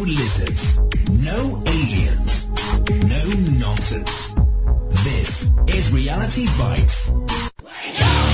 lizards, no aliens, no nonsense. This is Reality Bites. Wake up!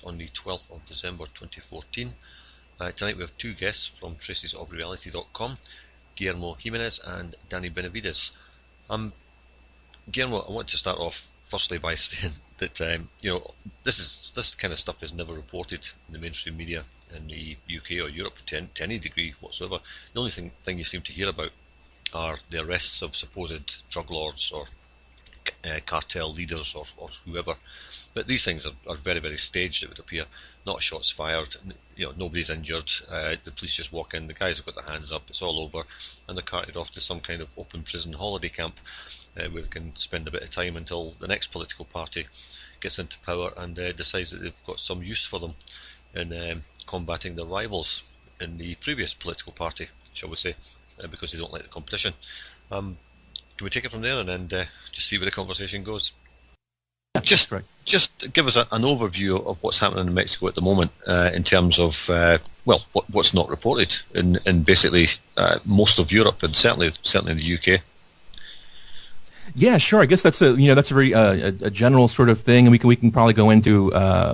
On the 12th of December 2014. Tonight we have two guests from tracesofreality.com, Guillermo Jimenez and Danny Benavides. Guillermo, I want to start off firstly by saying that this kind of stuff is never reported in the mainstream media in the UK or Europe to any degree whatsoever. The only thing you seem to hear about are the arrests of supposed drug lords or cartel leaders or whoever. But these things are very, very staged, it would appear. Not shots fired, nobody's injured. The police just walk in, the guys have got their hands up, it's all over, and they're carted off to some kind of open prison holiday camp where they can spend a bit of time until the next political party gets into power and decides that they've got some use for them in combating their rivals in the previous political party, shall we say, because they don't like the competition. Can we take it from there and then just see where the conversation goes? Just give us an overview of what's happening in Mexico at the moment in terms of what's not reported in basically most of Europe and certainly in the UK. Yeah, sure. I guess that's a very a general sort of thing, and we can probably go into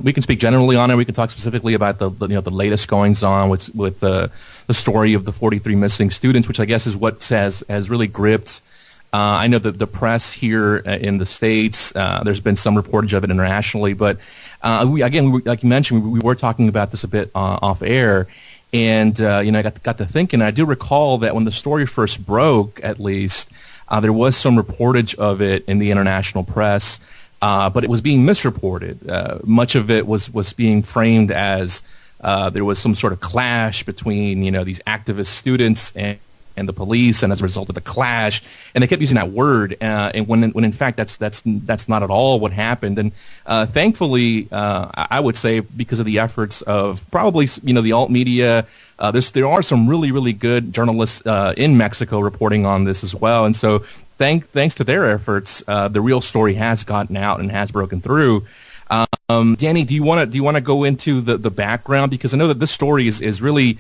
we can speak generally on it. We can talk specifically about the latest goings on with the story of the 43 missing students, which I guess is what has really gripped. I know that the press here in the States, there's been some reportage of it internationally, but like you mentioned, we were talking about this a bit off air, and I got to thinking. I do recall that when the story first broke, at least, there was some reportage of it in the international press, but it was being misreported. Much of it was being framed as there was some sort of clash between these activist students and the police, and as a result of the clash, and they kept using that word, and when in fact that's not at all what happened. And thankfully, I would say because of the efforts of probably the alt media, there are some really good journalists in Mexico reporting on this as well, and so thanks to their efforts, the real story has gotten out and has broken through. Danny, do you want to go into the background, because I know that this story is really,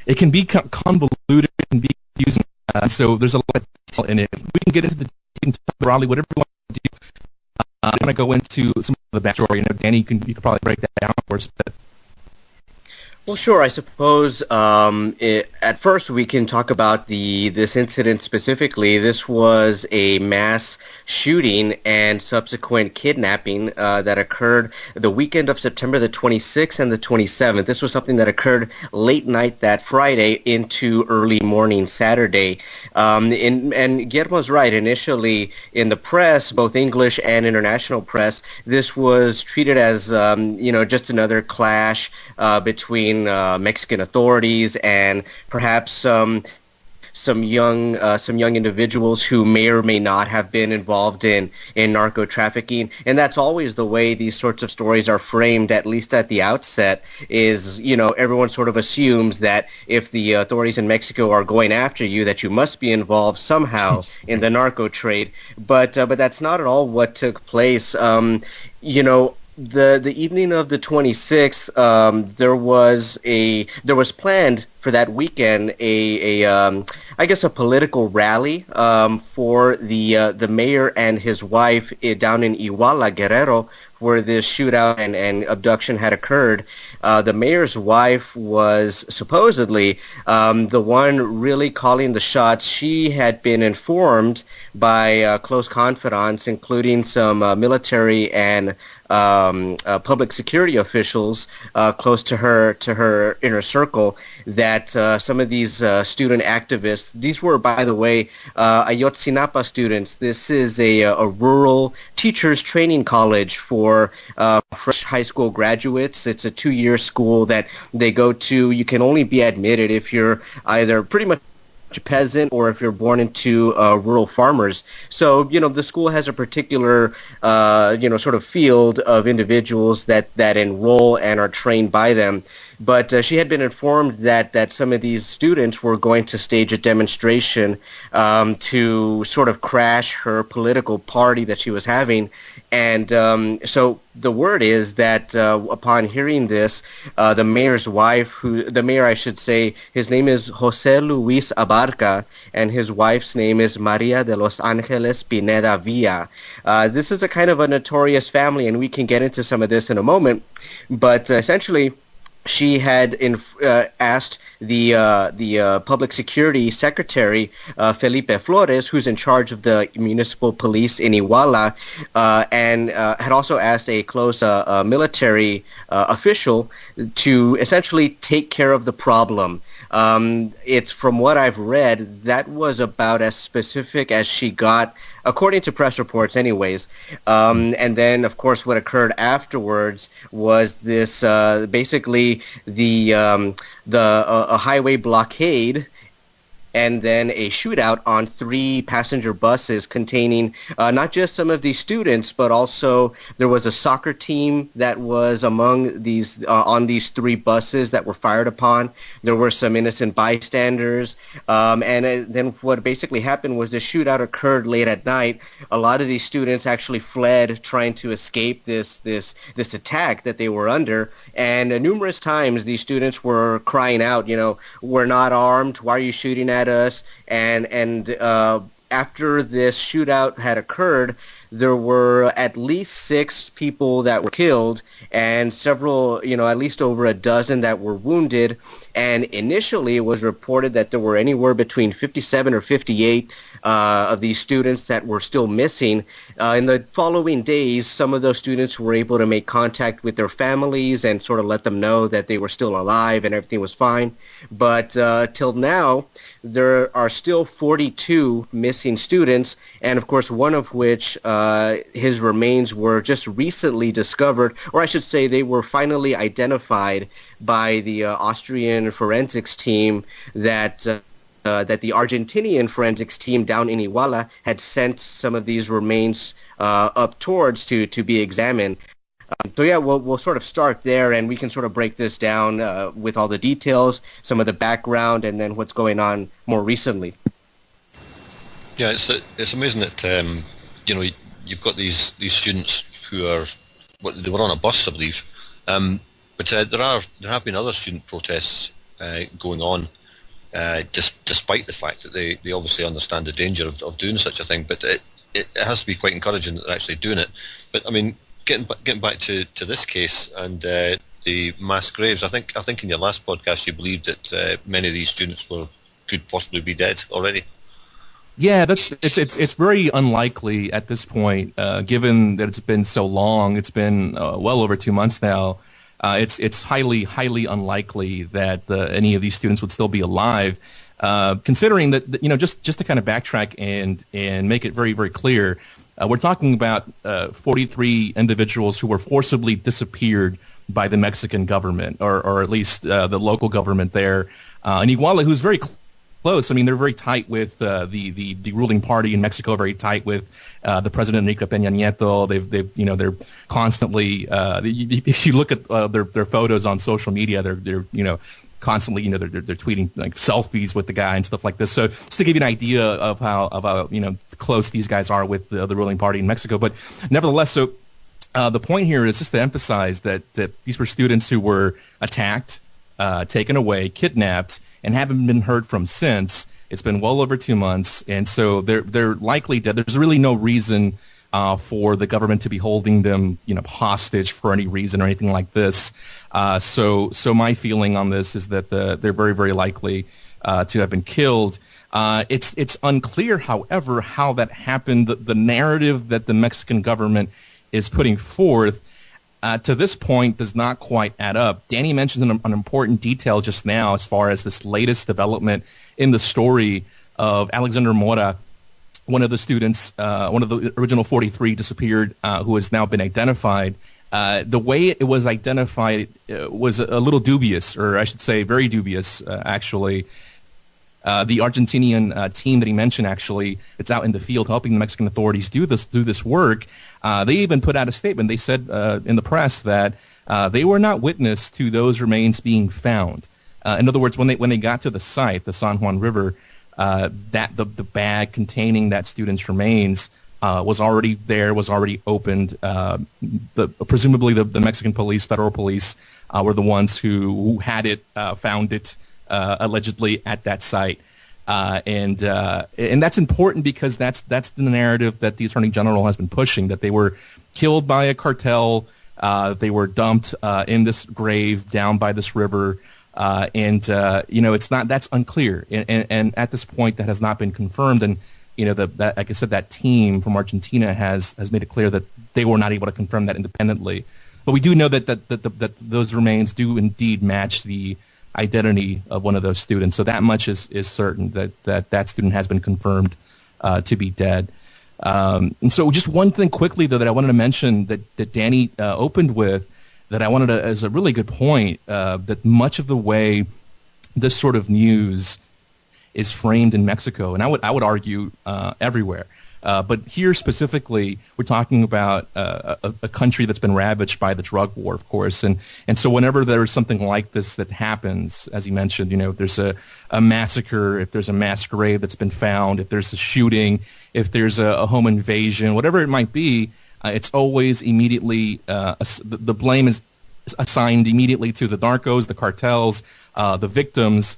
it can be convoluted, it can be confusing, so there's a lot of detail in it. We can get into the broadly whatever you want to do. I want to go into some of the backstory. Danny, you can probably break that down for us. Well, sure. I suppose at first we can talk about this incident specifically. This was a mass shooting and subsequent kidnapping that occurred the weekend of September the 26th and the 27th. This was something that occurred late night that Friday into early morning Saturday. And Guillermo's right. Initially, in the press, both English and international press, this was treated as just another clash between Mexican authorities and perhaps some young individuals who may or may not have been involved in narco trafficking. And that's always the way these sorts of stories are framed, at least at the outset, is, everyone sort of assumes that if the authorities in Mexico are going after you, that you must be involved somehow in the narco trade. But that's not at all what took place. The evening of the 26th, there was planned for that weekend I guess a political rally for the mayor and his wife down in Iguala, Guerrero, where this shootout and abduction had occurred. The mayor's wife was supposedly the one really calling the shots. She had been informed by close confidants, including some military and public security officials close to her inner circle, that some of these student activists, these were, by the way, Ayotzinapa students. This is a rural teachers training college for fresh high school graduates. It's a 2-year school that they go to. You can only be admitted if you're either pretty much a peasant or if you're born into rural farmers. So, the school has a particular, sort of field of individuals that enroll and are trained by them. But she had been informed that some of these students were going to stage a demonstration to sort of crash her political party that she was having. And so the word is that upon hearing this, the mayor's wife, the mayor, I should say, his name is Jose Luis Abarca, and his wife's name is Maria de los Angeles Pineda Villa. This is a kind of a notorious family, and we can get into some of this in a moment. But essentially, she had asked the public security secretary, Felipe Flores, who's in charge of the municipal police in Iguala, and had also asked a close military official to essentially take care of the problem. It's, from what I've read, that was about as specific as she got, according to press reports anyways. And then, of course, what occurred afterwards was this, basically a highway blockade, and then a shootout on 3 passenger buses containing not just some of these students, but also there was a soccer team that was among these on these 3 buses that were fired upon. There were some innocent bystanders, and then what basically happened was the shootout occurred late at night. A lot of these students actually fled, trying to escape this attack that they were under. And numerous times these students were crying out, "We're not armed. Why are you shooting at us?" And after this shootout had occurred, there were at least 6 people that were killed and several, at least over a dozen that were wounded. And initially it was reported that there were anywhere between 57 or 58 of these students that were still missing. In the following days, some of those students were able to make contact with their families and sort of let them know that they were still alive and everything was fine. But till now, there are still 42 missing students, and of course one of which his remains were just recently discovered, or I should say they were finally identified by the Austrian forensics team that that the Argentinian forensics team down in Iguala had sent some of these remains up towards to be examined. So yeah, we'll sort of start there, and we can sort of break this down with all the details, some of the background, and then what's going on more recently. Yeah, it's amazing that you've got these students who are they were on a bus, I believe, but there have been other student protests going on, despite the fact that they obviously understand the danger of doing such a thing. But it has to be quite encouraging that they're actually doing it. But I mean, getting back to this case and the mass graves, I think in your last podcast you believed that many of these students could possibly be dead already. Yeah, it's very unlikely at this point, given that it's been so long. It's been well over 2 months now. It's highly unlikely that any of these students would still be alive. Considering that, just to kind of backtrack and make it very, very clear, we're talking about 43 individuals who were forcibly disappeared by the Mexican government, or at least the local government there in Iguala, who's very close. I mean, they're very tight with the ruling party in Mexico, very tight with the president Enrique Peña Nieto. They're constantly. If you look at their photos on social media, they're constantly, they're tweeting like selfies with the guy and stuff like this. So just to give you an idea of how close these guys are with the ruling party in Mexico. But nevertheless, so the point here is just to emphasize that these were students who were attacked, taken away, kidnapped, and haven't been heard from since. It's been well over 2 months, and so they're likely dead. There's really no reason for the government to be holding them, hostage for any reason or anything like this. So my feeling on this is that they're very, very likely to have been killed. It's unclear, however, how that happened. The narrative that the Mexican government is putting forth to this point does not quite add up. Danny mentioned an important detail just now as far as this latest development in the story of Alexander Mora, one of the students, one of the original 43 disappeared, who has now been identified. The way it was identified was a little dubious, or I should say very dubious, actually. The Argentinian team that he mentioned, actually, it's out in the field helping the Mexican authorities do this work. They even put out a statement. They said in the press that they were not witness to those remains being found. In other words, when they got to the site, the San Juan River, that the bag containing that student's remains was already there, was already opened. Presumably the Mexican police, federal police, were the ones who had it, found it, allegedly at that site. And that's important because that's the narrative that the Attorney General has been pushing, that they were killed by a cartel, they were dumped in this grave down by this river, it's not, that's unclear. And at this point that has not been confirmed. And, that, like I said, that team from Argentina has made it clear that they were not able to confirm that independently. But we do know that those remains do indeed match the identity of one of those students. So that much is certain, that student has been confirmed to be dead. And so just one thing quickly, though, that I wanted to mention that Danny opened with, that I wanted to, as a really good point, that much of the way this sort of news is framed in Mexico, and I would argue everywhere. But here specifically, we're talking about a country that's been ravaged by the drug war, of course. And so whenever there's something like this that happens, as you mentioned, if there's a massacre, if there's a mass grave that's been found, if there's a shooting, if there's a home invasion, whatever it might be, it's always immediately, the blame is assigned immediately to the narcos, the cartels, the victims,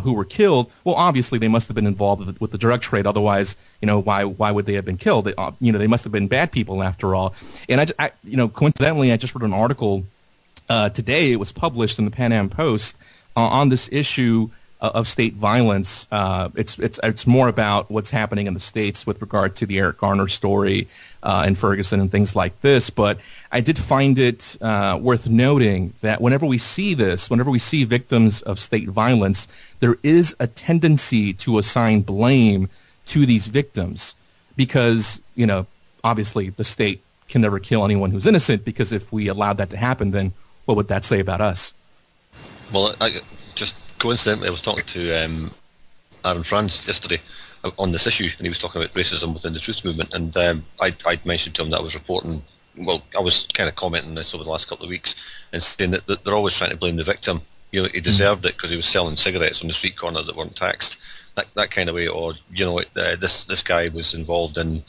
who were killed. Well, obviously they must have been involved with the drug trade. Otherwise, why would they have been killed? They must have been bad people after all. And I coincidentally, I just wrote an article today. It was published in the Pan Am Post on this issue of state violence. It's more about what's happening in the States with regard to the Eric Garner story and Ferguson and things like this. But I did find it worth noting that whenever we see this, whenever we see victims of state violence, there is a tendency to assign blame to these victims because, obviously the state can never kill anyone who's innocent, because if we allowed that to happen, then what would that say about us? Well, coincidentally, I was talking to Aaron Franz yesterday on this issue, and he was talking about racism within the truth movement, and I'd mentioned to him that I was reporting, well, I was kind of commenting this over the last couple of weeks and saying that they're always trying to blame the victim. You know, he deserved it because he was selling cigarettes on the street corner that weren't taxed, that kind of way, or, you know, this guy was involved in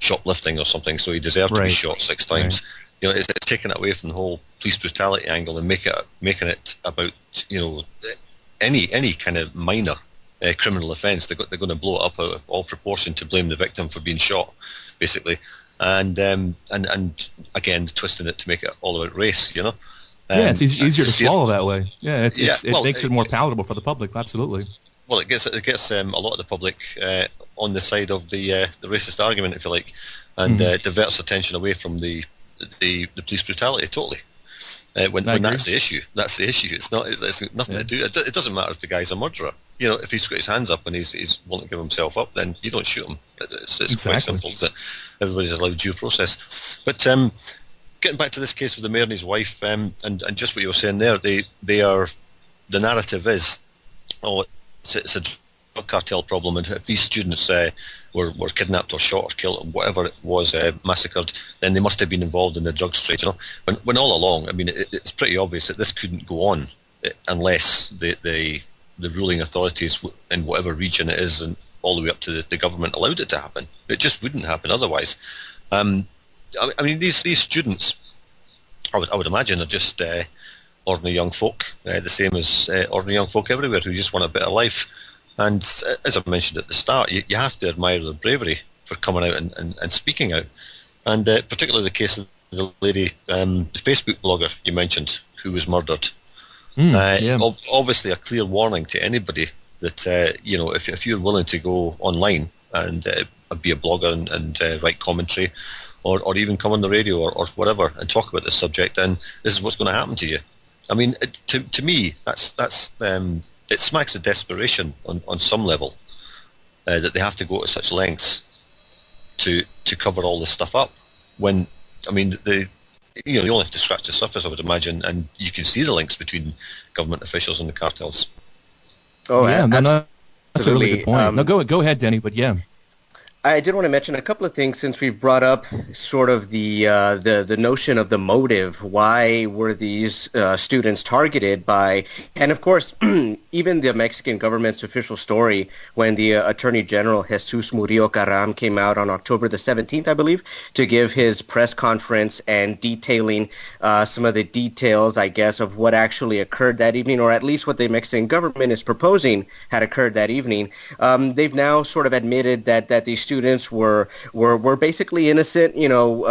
shoplifting or something, so he deserved to be shot 6 times. Right. You know, it's taking it away from the whole police brutality angle and making it about, you know, any kind of minor criminal offence. They're going to blow it up out of all proportion to blame the victim for being shot, basically, and again twisting it to make it all about race. You know. Yeah, it's easier to swallow that way. Yeah, it makes it more palatable for the public. Absolutely. Well, it gets a lot of the public on the side of the racist argument, if you like, and diverts attention away from the police brutality totally. When that's the issue, It's nothing to do. It doesn't matter if the guy's a murderer. You know, if he's got his hands up and he's willing to give himself up, then you don't shoot him. It's quite simple. That everybody's allowed due process. But getting back to this case with the mayor and his wife, and just what you were saying there, they are. The narrative is, it's a drug cartel problem, and if these students were kidnapped or shot or killed or whatever it was, massacred, then they must have been involved in the drugs trade. You know, when all along, I mean, it's pretty obvious that this couldn't go on unless the ruling authorities in whatever region it is, and all the way up to the government, allowed it to happen. It just wouldn't happen otherwise. I mean, these students, I would imagine, are just ordinary young folk, the same as ordinary young folk everywhere who just want a better life. And as I mentioned at the start, you have to admire their bravery for coming out and speaking out. And particularly the case of the lady, the Facebook blogger you mentioned, who was murdered. Obviously a clear warning to anybody that, you know, if you're willing to go online and be a blogger and write commentary, or even come on the radio or whatever and talk about this subject, then this is what's going to happen to you. I mean, to me, that's it smacks of desperation on some level, that they have to go to such lengths to cover all this stuff up. When, I mean, you only have to scratch the surface, I would imagine, and you can see the links between government officials and the cartels. Oh, yeah, that's a really good point. No, go ahead, Denny. But yeah. I did want to mention a couple of things since we've brought up sort of the notion of the motive. Why were these students targeted by? And of course, even the Mexican government's official story, when the Attorney General Jesus Murillo Caram came out on October the 17th, I believe, to give his press conference and detailing some of the details, I guess, of what actually occurred that evening, or at least what the Mexican government is proposing had occurred that evening. They've now sort of admitted that these students were basically innocent. You know,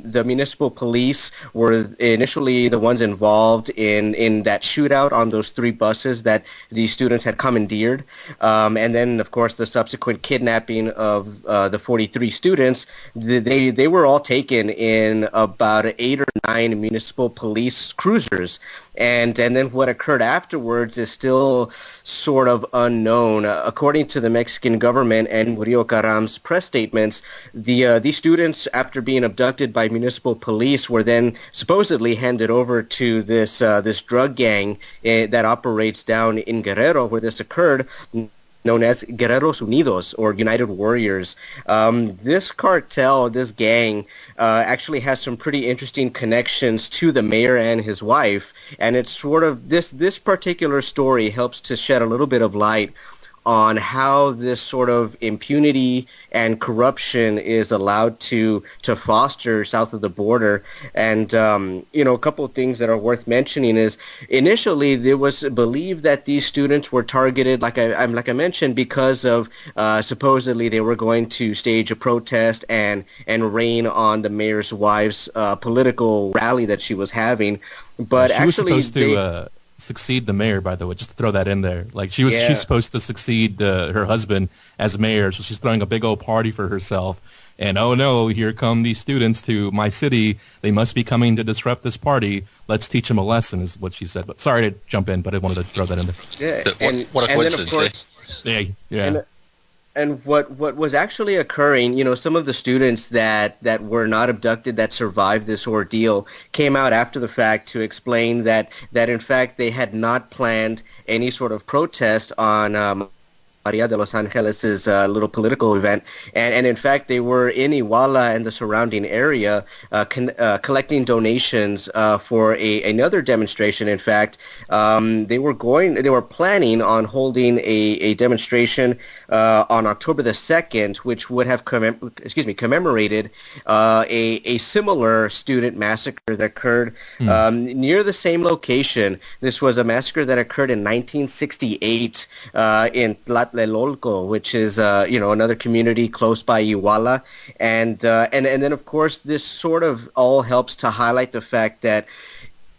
the municipal police were initially the ones involved in that shootout on those 3 buses that these students had commandeered, and then of course the subsequent kidnapping of the 43 students. They were all taken in about 8 or 9 municipal police cruisers. And then what occurred afterwards is still sort of unknown. According to the Mexican government and Murillo Caram's press statements, these students, after being abducted by municipal police, were then supposedly handed over to this drug gang that operates down in Guerrero, where this occurred, known as Guerreros Unidos, or United Warriors. This cartel, this gang, actually has some pretty interesting connections to the mayor and his wife, and it's sort of this particular story helps to shed a little bit of light on how this sort of impunity and corruption is allowed to foster south of the border. And, you know, a couple of things that are worth mentioning is initially there was believed that these students were targeted, like I mentioned, because of supposedly they were going to stage a protest and rain on the mayor's wife's political rally that she was having. But she was supposed to succeed the mayor, by the way, just to throw that in there. Like she's supposed to succeed her husband as mayor, so she's throwing a big old party for herself. And oh no, here come these students to my city. They must be coming to disrupt this party. Let's teach them a lesson, is what she said. But sorry to jump in, but I wanted to throw that in there. Yeah, what a coincidence! Yeah. And what was actually occurring, you know, some of the students that were not abducted, that survived this ordeal, came out after the fact to explain that in fact they had not planned any sort of protest on Maria de Los Angeles' little political event. And in fact, they were in Iguala and the surrounding area collecting donations for another demonstration. In fact, they were planning on holding a demonstration on October the 2nd, which would have commemorated a similar student massacre that occurred near the same location. This was a massacre that occurred in 1968 in Tlatelolco, which is another community close by Iguala, and then of course this sort of all helps to highlight the fact that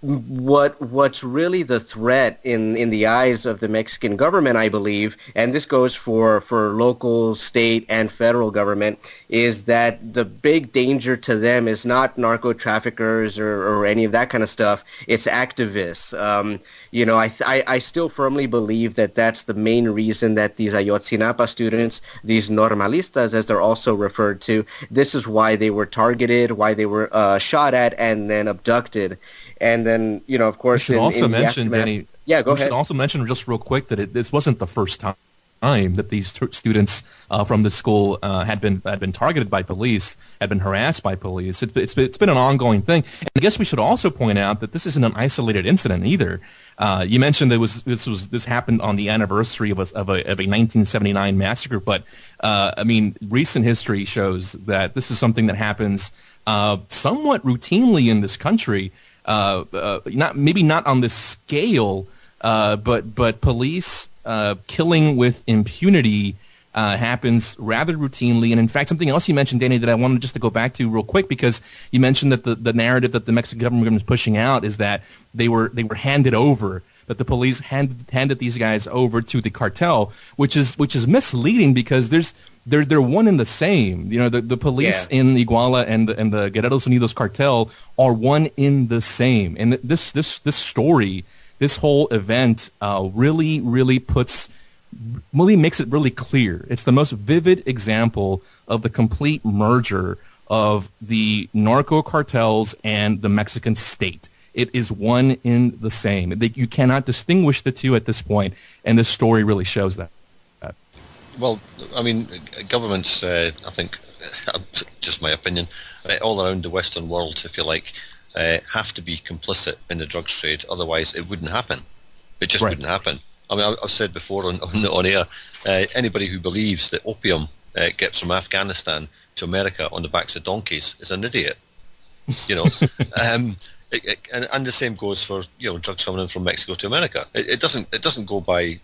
what's really the threat in the eyes of the Mexican government, I believe, and this goes for local, state, and federal government, is that the big danger to them is not narco traffickers or any of that kind of stuff. It's activists. I still firmly believe that that's the main reason that these Ayotzinapa students, these normalistas, as they're also referred to, this is why they were targeted, why they were shot at, and then abducted. And then, of course, we should also mention, Danny. Yeah, go ahead. We should also mention just real quick that this wasn't the first time that these students from the school had been targeted by police, had been harassed by police. It's been an ongoing thing. And I guess we should also point out that this isn't an isolated incident either. You mentioned this happened on the anniversary of a 1979 massacre, but recent history shows that this is something that happens somewhat routinely in this country. Maybe not on this scale, but police killing with impunity happens rather routinely. And in fact, something else you mentioned, Danny, that I wanted just to go back to real quick, because you mentioned that the narrative that the Mexican government is pushing out is that they were handed over, that the police handed these guys over to the cartel, which is misleading, because they're one and the same. The police in Iguala and the Guerreros Unidos cartel are one in the same. And this story, this whole event, really makes it really clear. It's the most vivid example of the complete merger of the narco cartels and the Mexican state. It is one in the same. You cannot distinguish the two at this point, and this story really shows that. Well, governments, I think, just my opinion, all around the Western world, if you like, have to be complicit in the drugs trade. Otherwise, it wouldn't happen. It just wouldn't happen. I've said before on air, anybody who believes that opium gets from Afghanistan to America on the backs of donkeys is an idiot. And the same goes for drugs coming in from Mexico to America. It doesn't go by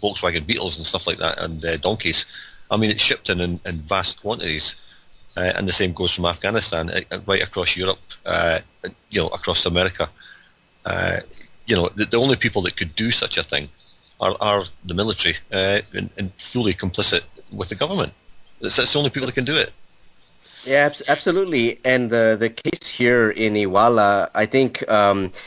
Volkswagen Beetles and stuff like that and donkeys. It's shipped in vast quantities, and the same goes from Afghanistan right across Europe, across America. The only people that could do such a thing are the military and fully complicit with the government. That's the only people that can do it. Yeah, absolutely. And the case here in Iguala, I think,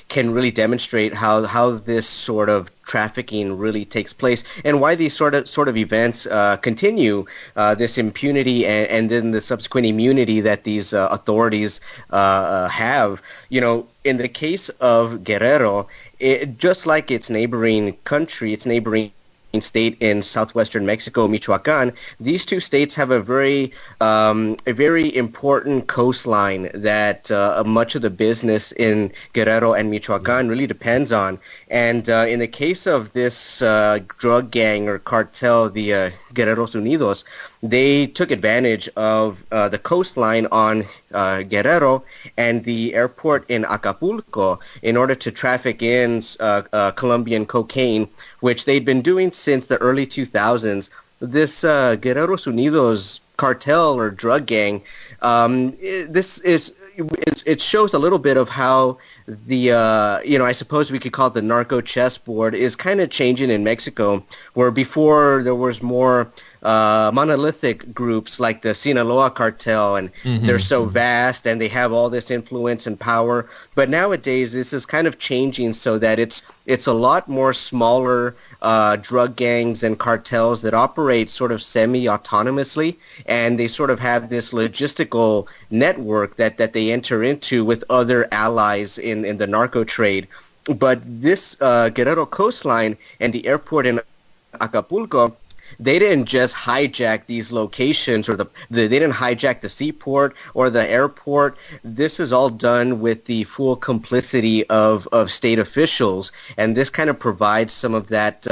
can really demonstrate how this sort of trafficking really takes place, and why these sort of events continue. This impunity and then the subsequent immunity that these authorities have. In the case of Guerrero, just like its neighboring state in southwestern Mexico, Michoacan, these two states have a very important coastline that much of the business in Guerrero and Michoacan really depends on. And in the case of this drug gang or cartel, the Guerreros Unidos, they took advantage of the coastline on Guerrero and the airport in Acapulco in order to traffic in Colombian cocaine, which they'd been doing since the early 2000s. This Guerreros Unidos cartel or drug gang, it shows a little bit of how the I suppose we could call it the narco chessboard is kind of changing in Mexico, where before there was more monolithic groups like the Sinaloa cartel, and they're so vast and they have all this influence and power. But nowadays, this is kind of changing so that it's a lot more smaller drug gangs and cartels that operate sort of semi-autonomously, and they sort of have this logistical network that they enter into with other allies in the narco trade. But this Guerrero coastline and the airport in Acapulco, they didn't just hijack these locations or they didn't hijack the seaport or the airport. This is all done with the full complicity of state officials, and this kind of provides some of that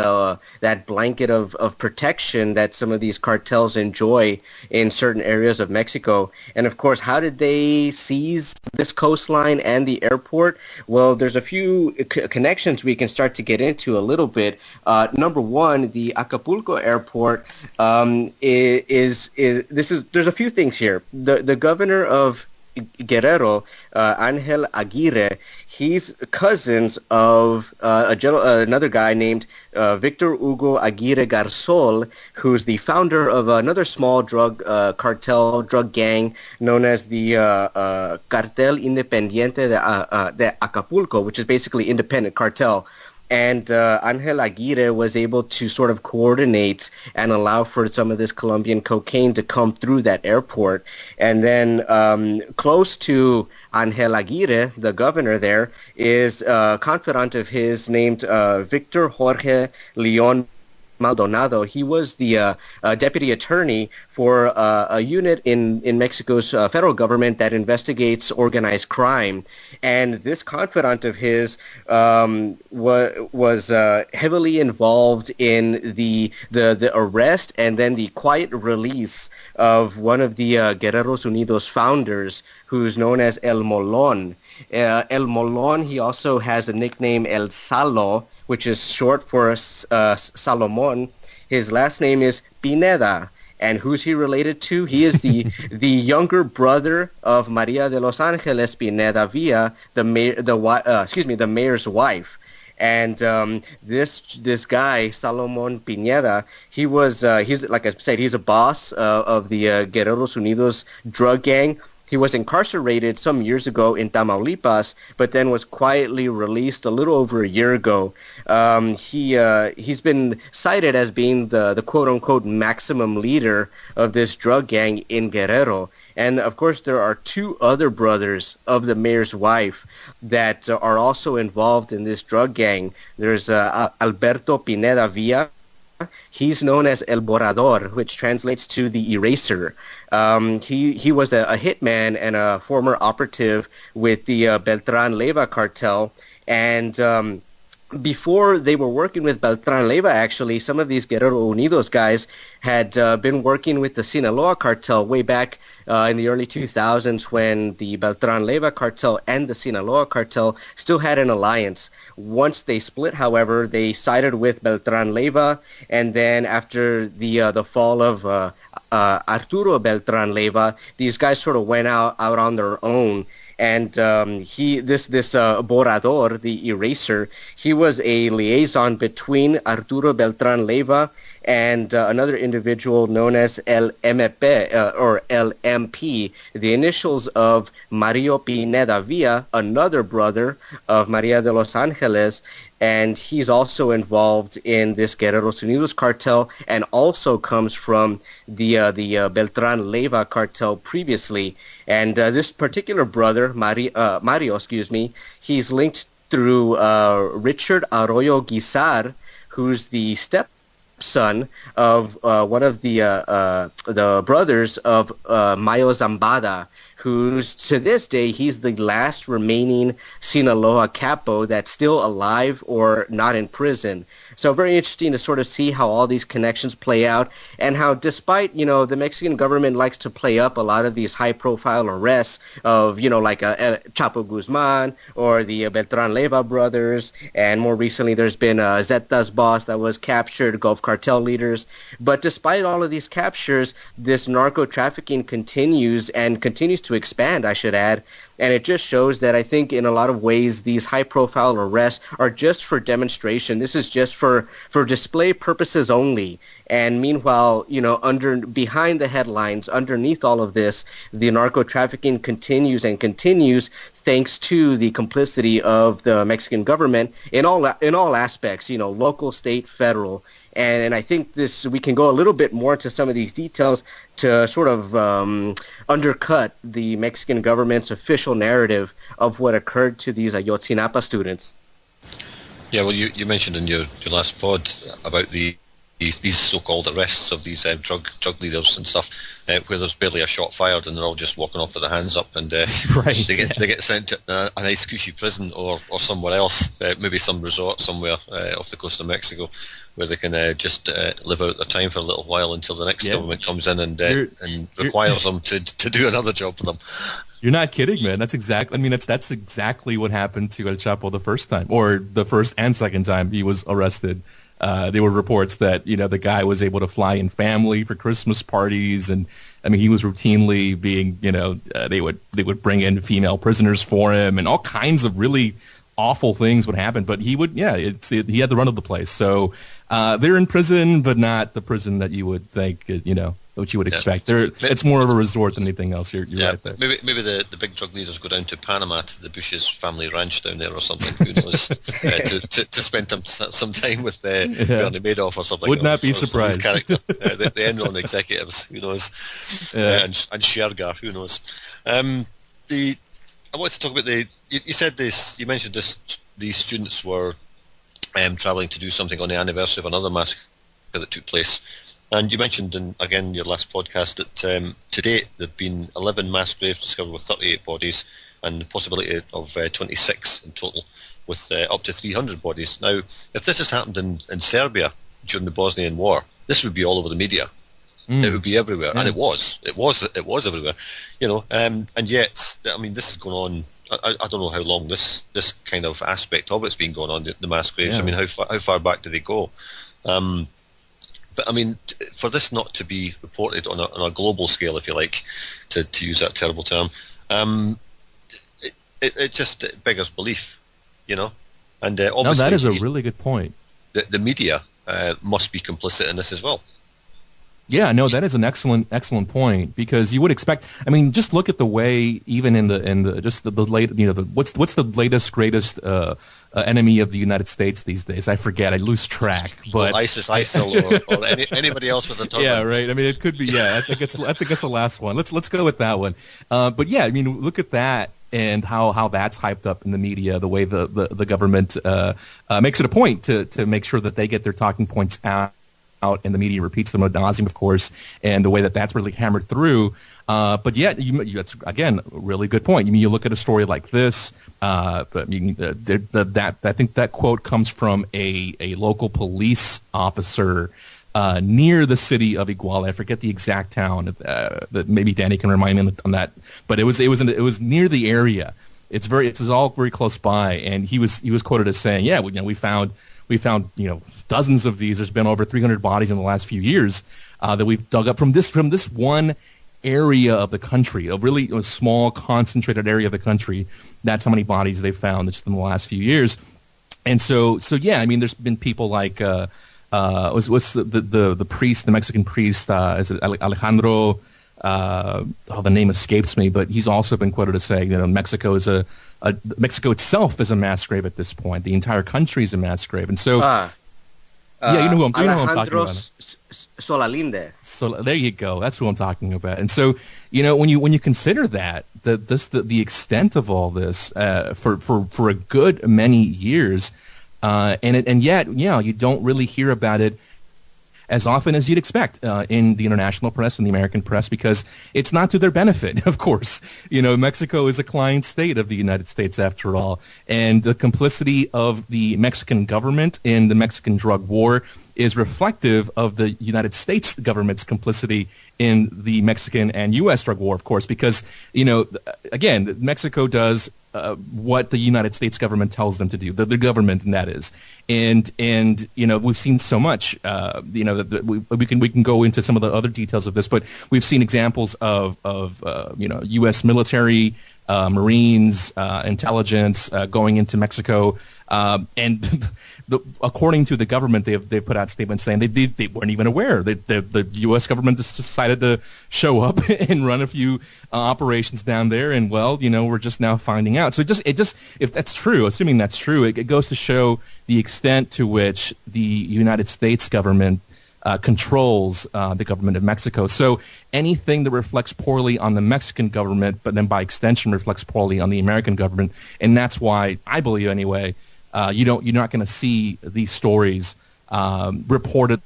blanket of protection that some of these cartels enjoy in certain areas of Mexico. And of course, how did they seize this coastline and the airport? Well, there's a few connections we can start to get into a little bit. Number one, the Acapulco airport there's a few things here. The governor of Guerrero, Angel Aguirre, he's cousins of another guy named Victor Hugo Aguirre Garzol, who's the founder of another small drug gang known as the Cartel Independiente de Acapulco, which is basically independent cartel. And Angel Aguirre was able to sort of coordinate and allow for some of this Colombian cocaine to come through that airport. And then close to Angel Aguirre, the governor there, is a confidant of his named Victor Jorge Leon Maldonado. He was the deputy attorney for a unit in Mexico's federal government that investigates organized crime. And this confidant of his was heavily involved in the arrest and then the quiet release of one of the Guerreros Unidos founders, who's known as El Molon. El Molon, he also has a nickname El Salo, which is short for Salomon. His last name is Pineda. And who's he related to? He is the younger brother of Maria de los Angeles Pineda Villa, the mayor's wife. And this guy, Salomon Pineda, he's like I said, he's a boss of the Guerreros Unidos drug gang. He was incarcerated some years ago in Tamaulipas, but then was quietly released a little over a year ago. He's been cited as being the quote-unquote maximum leader of this drug gang in Guerrero. And, of course, there are two other brothers of the mayor's wife that are also involved in this drug gang. There's Alberto Pineda Villa. He's known as El Borrador, which translates to the eraser. He was a hitman and a former operative with the Beltran Leyva cartel. And before they were working with Beltran Leyva, actually, some of these Guerrero Unidos guys had been working with the Sinaloa cartel way back in the early 2000s, when the Beltran Leyva cartel and the Sinaloa cartel still had an alliance. Once they split, however, they sided with Beltran Leyva, and then after the fall of Arturo Beltran Leyva, these guys sort of went out on their own. And this Borrador, the eraser, he was a liaison between Arturo Beltran Leyva and another individual known as El MP, or LMP, the initials of Mario Pineda Villa, another brother of Maria de los Angeles, and he's also involved in this Guerreros Unidos cartel and also comes from the Beltran Leyva cartel previously. And this particular brother, Mario, he's linked through Richard Arroyo Guisar, who's the stepson of one of the brothers of Mayo Zambada, who's, to this day, he's the last remaining Sinaloa capo that's still alive or not in prison. So very interesting to sort of see how all these connections play out, and how, despite, the Mexican government likes to play up a lot of these high-profile arrests of, like Chapo Guzman or the Beltran Leyva brothers, and more recently there's been Zeta's boss that was captured, Gulf Cartel leaders. But despite all of these captures, this narco-trafficking continues to expand, I should add. And it just shows that I think in a lot of ways these high-profile arrests are just for demonstration. This is just for display purposes only. And meanwhile, behind the headlines, underneath all of this, the narco-trafficking continues thanks to the complicity of the Mexican government in all aspects, local, state, federal. And I think we can go a little bit more into some of these details to sort of undercut the Mexican government's official narrative of what occurred to these Ayotzinapa students. Yeah, well, you mentioned in your last pod about the these so-called arrests of these drug leaders and stuff, where there's barely a shot fired and they're all just walking off with their hands up, and right, they get sent to a nice cushy prison or somewhere else, maybe some resort somewhere off the coast of Mexico, where they can just live out their time for a little while until the next government comes in and requires them to do another job for them. You're not kidding, man. That's exactly. I mean, that's exactly what happened to El Chapo the first time, or the first and second time he was arrested. There were reports that the guy was able to fly in family for Christmas parties, and I mean he was routinely being they would bring in female prisoners for him, and all kinds of really awful things would happen. But he would he had the run of the place. So they're in prison, but not the prison that you would think what you would expect. It's more of a resort than anything else. You're right there. Maybe the big drug leaders go down to Panama to the Bush's family ranch down there or something. Who knows? to spend some time with Bernie Madoff or something. Would not be surprised. The Enron executives. Who knows? And Shergar. Who knows? I wanted to talk about you said this. You mentioned this. These students were traveling to do something on the anniversary of another massacre that took place. And you mentioned in your last podcast that to date there have been 11 mass graves discovered with 38 bodies, and the possibility of 26 in total, with up to 300 bodies. Now, if this has happened in Serbia during the Bosnian War, this would be all over the media. It would be everywhere, and it was everywhere. And yet, I mean, this has gone on. I don't know how long this kind of aspect of it's been going on. The mass graves. I mean, how far back do they go? But I mean, for this not to be reported on a global scale, if you like, to use that terrible term, it just beggars belief, And obviously, no, that is a really good point. The media must be complicit in this as well. Yeah, no, that is an excellent point, because you would expect. I mean, just look at the way, even in the just the late, what's the latest greatest enemy of the United States these days? I forget. I lose track. But ISIS, ISIL, or anybody else with a turban. Yeah, right. I mean, it could be. Yeah, I think it's the last one. Let's go with that one. But yeah, I mean, look at that and how that's hyped up in the media. The way the government makes it a point to make sure that they get their talking points out, and the media repeats them ad nauseum, of course, and the way that's really hammered through. But yet, that's again a really good point. You look at a story like this, but I think that quote comes from a local police officer near the city of Iguala. I forget the exact town. That maybe Danny can remind me on that. But it was near the area. It's all very close by, and he was quoted as saying, "Yeah, we found dozens of these. There's been over 300 bodies in the last few years that we've dug up from this one area of the country, a really small, concentrated area of the country. That's how many bodies they've found just in the last few years." And so yeah, I mean, there's been people like what's the priest, the Mexican priest, is it Alejandro? The name escapes me, but he's also been quoted as saying, Mexico itself is a mass grave at this point. The entire country is a mass grave, and so you know who I'm talking about. Solalinde. So there you go. That's who I'm talking about. And so, when you consider the extent of all this for a good many years, and yet you don't really hear about it as often as you'd expect in the international press and the American press, because it's not to their benefit, of course. Mexico is a client state of the United States, after all, and the complicity of the Mexican government in the Mexican drug war is reflective of the United States government's complicity in the Mexican and U.S. drug war, of course, because, again, Mexico does what the United States government tells them to do, the government, and that is, and we've seen so much, that we can go into some of the other details of this, but we've seen examples of U.S. military, Marines, intelligence going into Mexico, and according to the government, they put out statements saying they weren't even aware. The U.S. government just decided to show up and run a few operations down there, and we're just now finding out. So it just if that's true, assuming that's true, it goes to show the extent to which the United States government controls the government of Mexico. So anything that reflects poorly on the Mexican government, but then by extension reflects poorly on the American government, and that's why I believe anyway. You're not going to see these stories reported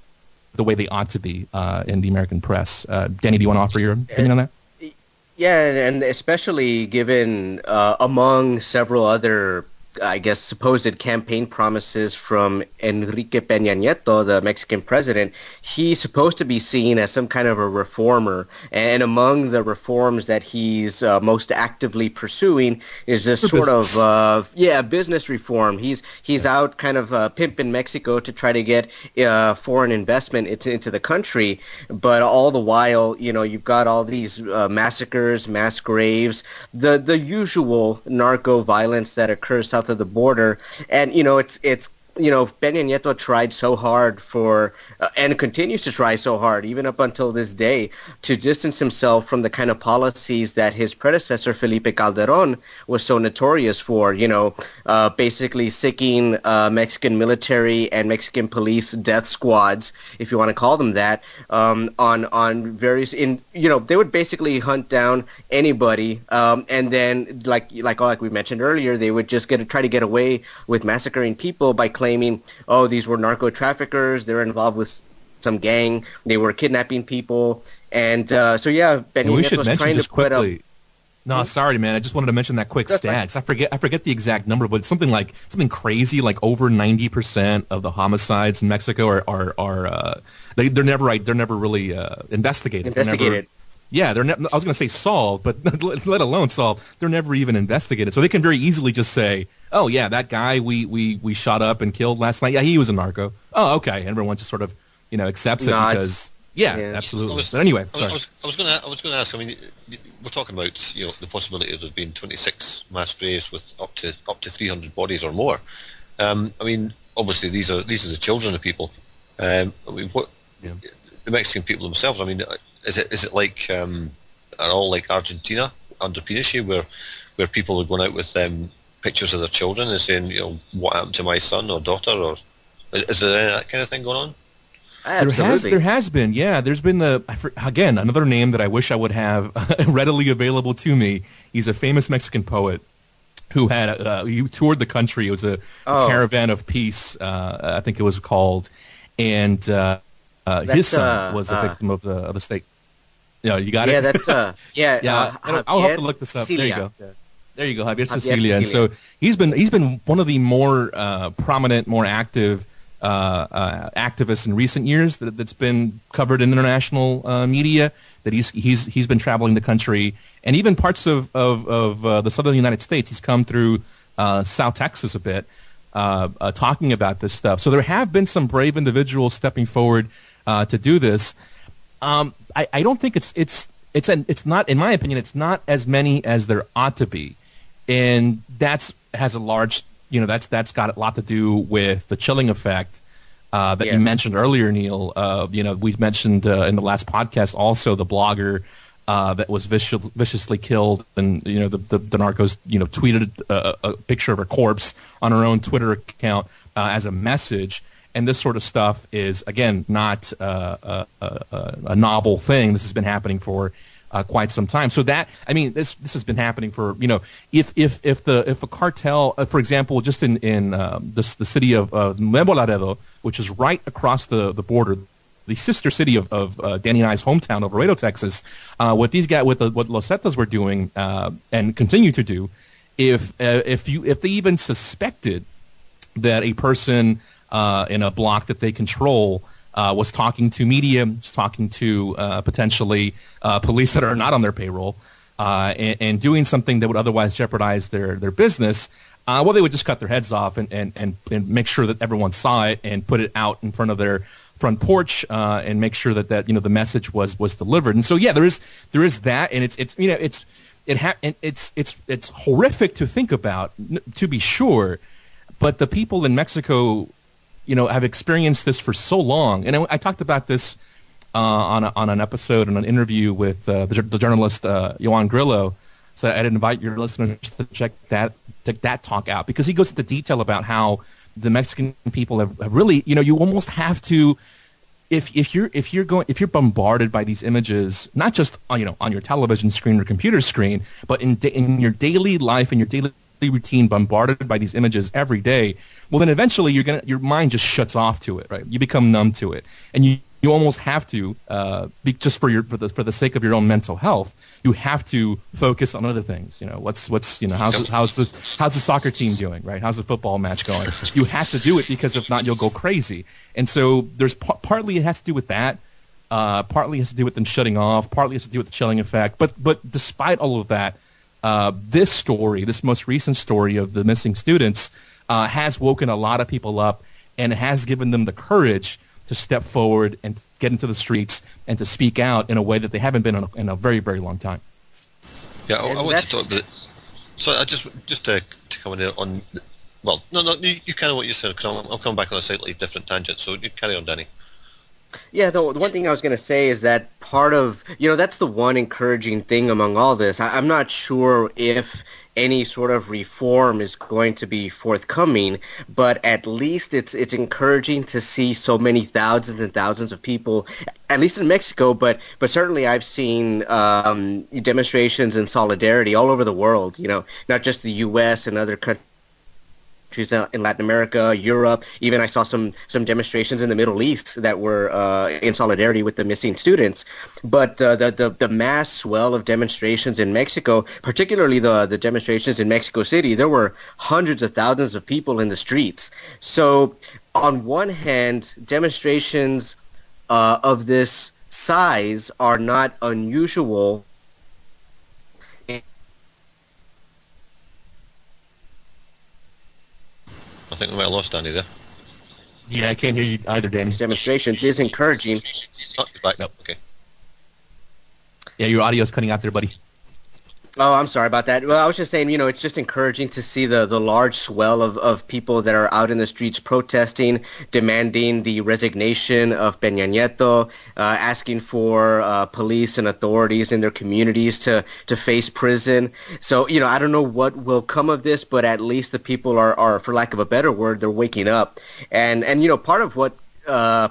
the way they ought to be in the American press. Danny, do you want to offer your opinion on that? Yeah, and especially given among several other, I guess, supposed campaign promises from Enrique Peña Nieto, the Mexican president, he's supposed to be seen as some kind of a reformer. And among the reforms that he's most actively pursuing is this sort of, business reform. He's out kind of pimping Mexico to try to get foreign investment into the country. But all the while, you've got all these massacres, mass graves, the usual narco violence that occurs south of the border. And it's Peña Nieto tried so hard and continues to try so hard, even up until this day, to distance himself from the kind of policies that his predecessor, Felipe Calderón, was so notorious for, basically sicking Mexican military and Mexican police death squads, if you want to call them that, on various, they would basically hunt down anybody, and then, like we mentioned earlier, they would just try to get away with massacring people by claiming, oh, these were narco traffickers, they're involved with some gang, they were kidnapping people, and Peña Nieto was trying to put up. No, sorry, man. I just wanted to mention that quick stat. I forget the exact number, but it's something crazy, like over 90% of the homicides in Mexico are they're never really investigated. I was going to say solved, but let alone solved. They're never even investigated. So they can very easily just say, oh, yeah, that guy we shot up and killed last night, yeah, he was a narco. Oh, okay. And everyone just sort of, accepts it because, absolutely. But anyway, sorry. I was going to ask, I mean, we're talking about, the possibility of there being 26 mass graves with up to 300 bodies or more. I mean, obviously these are the children of people. I mean, the Mexican people themselves, I mean, is it like are all like Argentina under Pinochet, where people are going out with pictures of their children and saying, what happened to my son or daughter, or is there that kind of thing going on? Absolutely. There has been, yeah. There's been again, another name that I wish I would have readily available to me. He's a famous Mexican poet who had he toured the country. It was a caravan of peace, I think it was called, and his son was a victim of the state. You got it. Yeah, that's I'll have to look this up. Cecilia. There you go. There you go, Javier Cecilia. And so he's been one of the more prominent, more active activists in recent years that's been covered in international media. That he's been traveling the country and even parts of the southern United States. He's come through South Texas a bit, talking about this stuff. So there have been some brave individuals stepping forward to do this. I don't think it's not, in my opinion, it's not as many as there ought to be, and that's got a lot to do with the chilling effect that you mentioned earlier, Neil. We've mentioned in the last podcast also the blogger that was viciously killed, and the narcos tweeted a picture of her corpse on her own Twitter account as a message. And this sort of stuff is, again, not a novel thing. This has been happening for quite some time. So this has been happening for, if a cartel, for example, just in the city of Nuevo Laredo, which is right across the border, the sister city of Danny and I's hometown of Laredo, Texas, what Los Zetas were doing and continue to do, if they even suspected that a person in a block that they control was talking to media, was talking to potentially police that are not on their payroll, and doing something that would otherwise jeopardize their business, they would just cut their heads off and make sure that everyone saw it and put it out in front of their front porch and make sure that the message was delivered. And so there is that, and it's horrific to think about, to be sure, but the people in Mexico have experienced this for so long. And I talked about this on an episode, in an interview with the journalist Joan Grillo. So I'd invite your listeners to check that talk out, because he goes into detail about how the Mexican people have really, you almost have to, if you're bombarded by these images, not just on your television screen or computer screen, but in your daily life and your daily routine, bombarded by these images every day, well, then eventually your mind just shuts off to it, right? You become numb to it, and you you almost have to, just for the sake of your own mental health, you have to focus on other things. You know, what's how's the soccer team doing, right? How's the football match going? You have to do it because if not, you'll go crazy. And so there's partly it has to do with that. Partly it has to do with them shutting off. Partly it has to do with the chilling effect. But despite all of that, this most recent story of the missing students, has woken a lot of people up and has given them the courage to step forward and get into the streets and to speak out in a way that they haven't been in a very, very long time. Yeah, I want to talk about it. So I just to come in on, well, no, you kind of what you said, because I'm coming back on a slightly different tangent, so you carry on, Danny. Yeah, the one thing I was going to say is that part of, that's the one encouraging thing among all this. I'm not sure if any sort of reform is going to be forthcoming, but at least it's encouraging to see so many thousands and thousands of people, at least in Mexico, but certainly I've seen demonstrations in solidarity all over the world, not just the U.S. and other countries in Latin America, Europe. Even I saw some demonstrations in the Middle East that were in solidarity with the missing students. But the mass swell of demonstrations in Mexico, particularly the demonstrations in Mexico City, there were hundreds of thousands of people in the streets. So on one hand, demonstrations of this size are not unusual. I think we might have lost Danny there. Yeah, I can't hear you either, Danny. Demonstrations is encouraging. Oh, you're back. Nope. Okay. Yeah, your audio's cutting out there, buddy. Oh, I'm sorry about that. Well, I was just saying, it's just encouraging to see the large swell of people that are out in the streets protesting, demanding the resignation of Peña Nieto, asking for police and authorities in their communities to face prison. So, I don't know what will come of this, but at least the people are, for lack of a better word, they're waking up. And part of what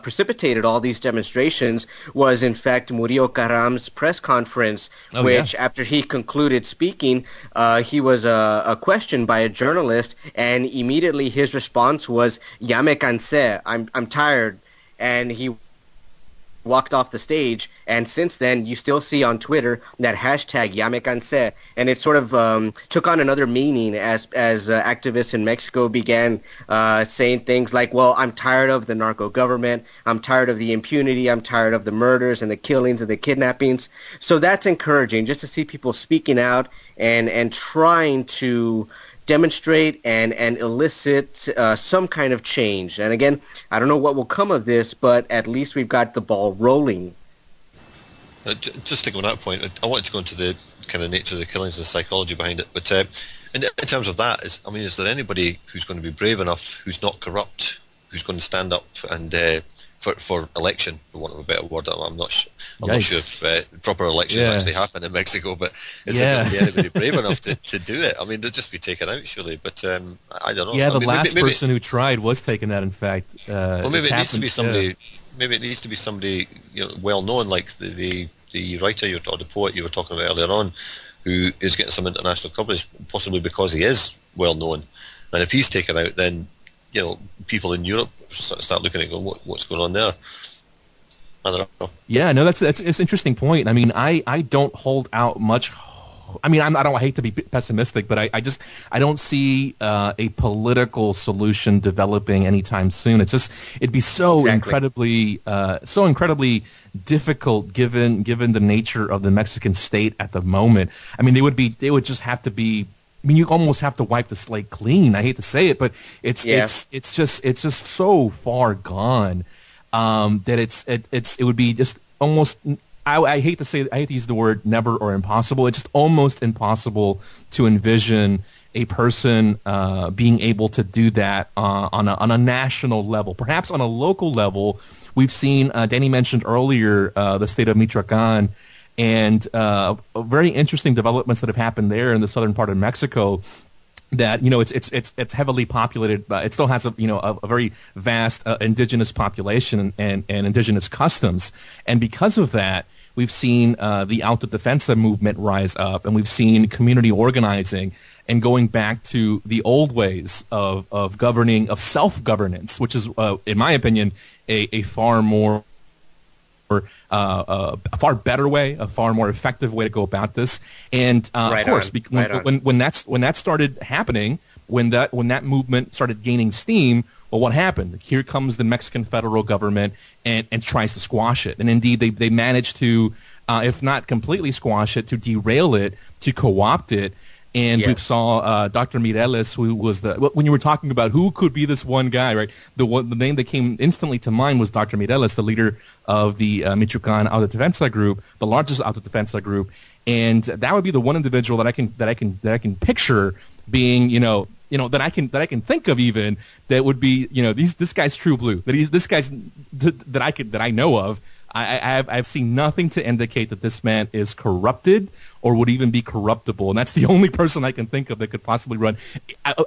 precipitated all these demonstrations was, in fact, Murillo Karam's press conference, after he concluded speaking, he was questioned by a journalist, and immediately his response was, "Ya me cansé, I'm tired," and he walked off the stage. And since then, you still see on Twitter that hashtag "Ya me cansé," and it sort of took on another meaning as activists in Mexico began saying things like, well, I'm tired of the narco government, I'm tired of the impunity, I'm tired of the murders and the killings and the kidnappings. So that's encouraging, just to see people speaking out and trying to demonstrate and elicit some kind of change. And again, I don't know what will come of this, but at least we've got the ball rolling. Just sticking on that point, I wanted to go into the kind of nature of the killings and the psychology behind it. But in terms of that, is there anybody who's going to be brave enough, who's not corrupt, who's going to stand up and for election, for want of a better word? I'm not sure if proper elections actually happen in Mexico, but is there going to be anybody brave enough to do it? I mean, they'll just be taken out, surely, but I don't know. Yeah, the last person who tried was taken out, in fact. Well, maybe it needs to be somebody. Maybe it needs to be somebody well known, like the writer or the poet you were talking about earlier on, who is getting some international coverage, possibly because he is well known. And if he's taken out, then people in Europe start looking at going, what's going on there? I don't know. Yeah, no, it's an interesting point. I mean, I don't hold out much. I mean, I don't hate to be pessimistic, but I don't see a political solution developing anytime soon. It'd be so incredibly difficult given the nature of the Mexican state at the moment. I mean, they would just have to be. I mean, you almost have to wipe the slate clean. I hate to say it, but it's just so far gone that it would be just almost. I hate to use the word never or impossible. It's just almost impossible to envision a person being able to do that on a national level. Perhaps on a local level, we've seen. Danny mentioned earlier the state of Michoacan. And very interesting developments that have happened there in the southern part of Mexico. That it's heavily populated, but it still has a very vast indigenous population and indigenous customs. And because of that, we've seen the Autodefensa movement rise up, and we've seen community organizing and going back to the old ways of governing, of self-governance, which is, in my opinion, a far more a far better way, a far more effective way to go about this. And Right of course, on. when that started happening, when that movement started gaining steam, well, what happened? Here comes the Mexican federal government and tries to squash it. And indeed, they managed to, if not completely squash it, to derail it, to co-opt it. And Yes. we saw Dr. Mireles, who was when you were talking about who could be this one guy, right? The name that came instantly to mind was Dr. Mireles, the leader of the Michoacan Autodefensa group, the largest autodefensa group, and that would be the one individual that I can picture being, that I can think of even that would be, this guy's true blue. That I know of. I've seen nothing to indicate that this man is corrupted or would even be corruptible, and that's the only person I can think of that could possibly run.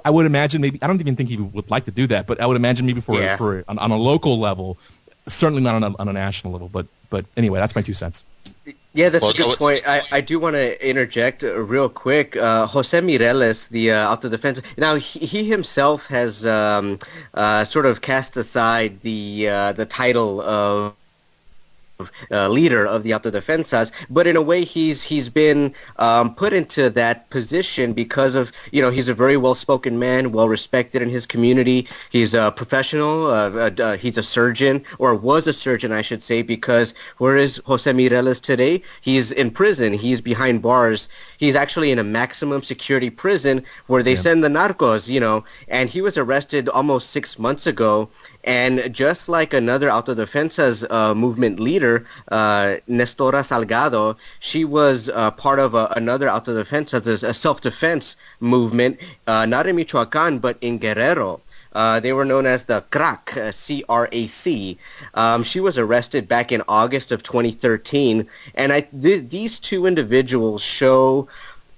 I would imagine maybe, I don't even think he would like to do that, but I would imagine maybe on a local level, certainly not on a national level. But anyway, that's my 2 cents. Yeah, that's a good point. I do want to interject real quick. Jose Mireles, the autodefensa. Now, he himself has sort of cast aside the title of leader of the Autodefensas, but in a way he's been put into that position because of, he's a very well-spoken man, well-respected in his community. He's a professional. He's a surgeon, or was a surgeon, I should say, because where is Jose Mireles today? He's in prison. He's behind bars. He's actually in a maximum security prison where they send the narcos, and he was arrested almost 6 months ago. And just like another Autodefensas movement leader, Nestora Salgado, she was part of another Autodefensas, a self-defense movement, not in Michoacan, but in Guerrero. They were known as the CRAC, C-R-A-C. She was arrested back in August of 2013. And these two individuals show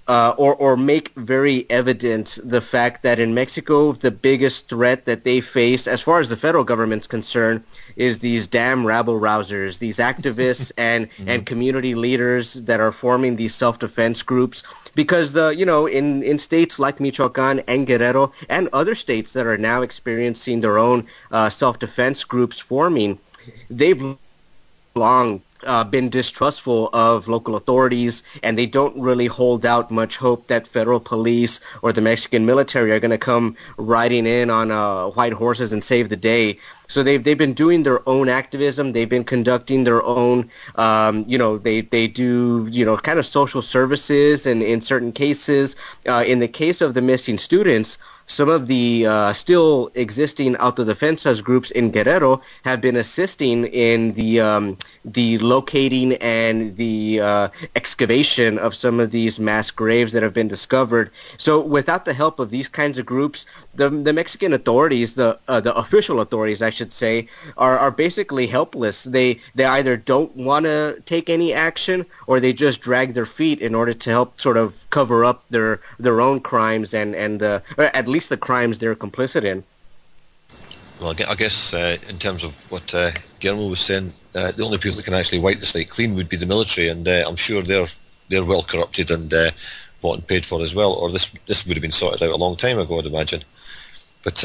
or make very evident the fact that in Mexico, the biggest threat that they face, as far as the federal government's concerned, is these damn rabble-rousers, these activists and community leaders that are forming these self-defense groups. Because, in states like Michoacan and Guerrero and other states that are now experiencing their own self-defense groups forming, they've long been distrustful of local authorities, and they don't really hold out much hope that federal police or the Mexican military are going to come riding in on white horses and save the day. So they've been doing their own activism. They've been conducting their own, they do, kind of social services, and in certain cases, in the case of the missing students, some of the still existing autodefensas groups in Guerrero have been assisting in the locating and the excavation of some of these mass graves that have been discovered. So without the help of these kinds of groups, the Mexican authorities, the official authorities, I should say, are basically helpless. They either don't want to take any action, or they just drag their feet in order to help sort of cover up their own crimes and or at least the crimes they're complicit in. Well, I guess in terms of what Guillermo was saying, the only people that can actually wipe the slate clean would be the military, and I'm sure they're well corrupted and bought and paid for as well. Or this would have been sorted out a long time ago, I'd imagine. But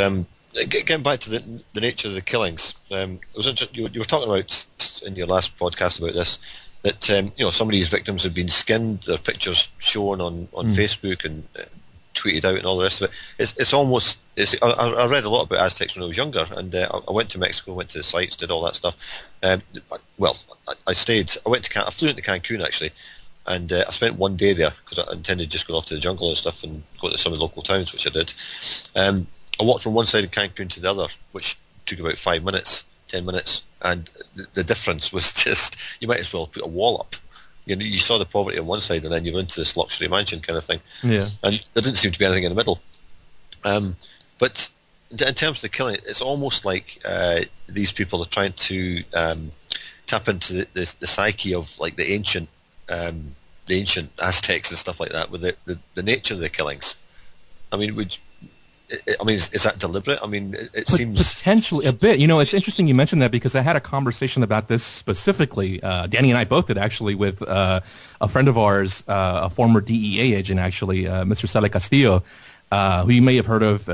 getting back to the nature of the killings, it was you were talking about in your last podcast about this, that some of these victims have been skinned, their pictures shown on Facebook and tweeted out and all the rest of it. It's almost. I read a lot about Aztecs when I was younger, and I went to Mexico, went to the sites, did all that stuff. I flew into Cancun actually, and I spent one day there because I intended just going off to the jungle and stuff and go to some of the local towns, which I did. I walked from one side of Cancun to the other, which took about 5 minutes, 10 minutes, and the difference was just, you might as well put a wall up. You saw the poverty on one side, and then you went into this luxury mansion kind of thing. Yeah. And there didn't seem to be anything in the middle. But in terms of the killing, it's almost like these people are trying to tap into the psyche of like the ancient Aztecs and stuff like that, with the nature of the killings. I mean, is that deliberate? I mean, it seems potentially a bit. It's interesting you mentioned that, because I had a conversation about this specifically. Danny and I both did, actually, with a friend of ours, a former DEA agent, actually, Mr. Sale Castillo, who you may have heard of.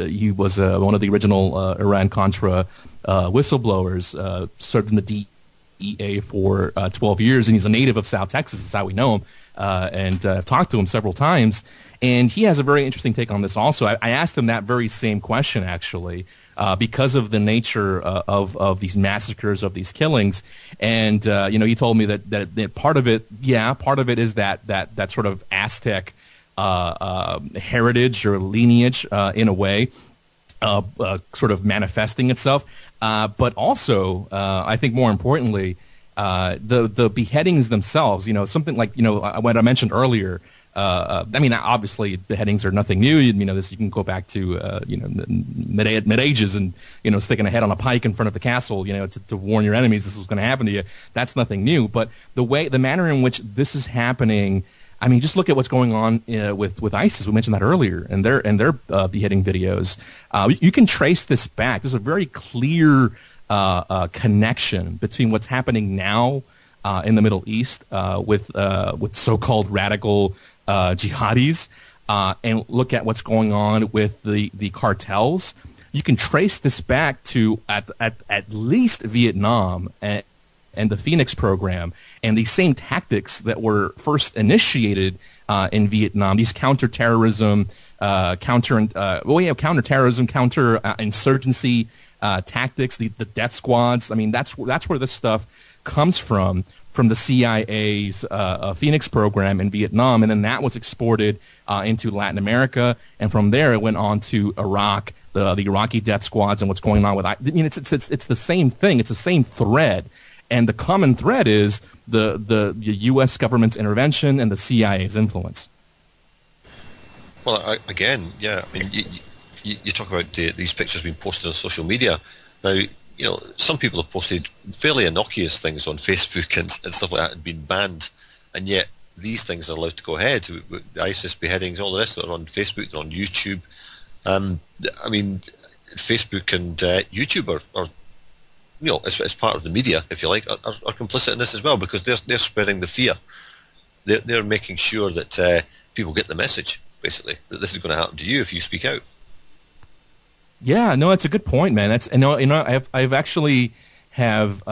He was one of the original Iran-Contra whistleblowers, served in the DEA for 12 years, and he's a native of South Texas. Is how we know him, and I've talked to him several times. And he has a very interesting take on this also. I asked him that very same question, actually, because of the nature of these massacres, of these killings. And, he told me that part of it is that sort of Aztec heritage or lineage in a way, sort of manifesting itself. But also, I think more importantly, the beheadings themselves, something like, what I mentioned earlier. Obviously, beheadings are nothing new. This you can go back to mid ages and sticking a head on a pike in front of the castle, to warn your enemies this was going to happen to you. That's nothing new. But the manner in which this is happening, just look at what's going on with ISIS. We mentioned that earlier, and their beheading videos. You can trace this back. There's a very clear connection between what's happening now in the Middle East with so-called radical jihadis, and look at what's going on with the cartels. You can trace this back to at least Vietnam and the Phoenix program, and these same tactics that were first initiated in Vietnam. These counterterrorism, counterterrorism, counterinsurgency tactics, the death squads. That's where this stuff comes from the CIA's Phoenix program in Vietnam, and then that was exported into Latin America, and from there it went on to Iraq, the Iraqi death squads, and what's going on with. It's the same thing. It's the same thread, and the common thread is the U.S. government's intervention and the CIA's influence. Well, again, yeah. You talk about these pictures being posted on social media. Now, some people have posted fairly innocuous things on Facebook and stuff like that and been banned, and yet these things are allowed to go ahead. ISIS beheadings, all the rest of it are on Facebook, they're on YouTube. Facebook and YouTube are as part of the media, if you like, are complicit in this as well, because they're spreading the fear. They're making sure that people get the message, basically, that this is going to happen to you if you speak out. Yeah, no, that's a good point, man. I've actually have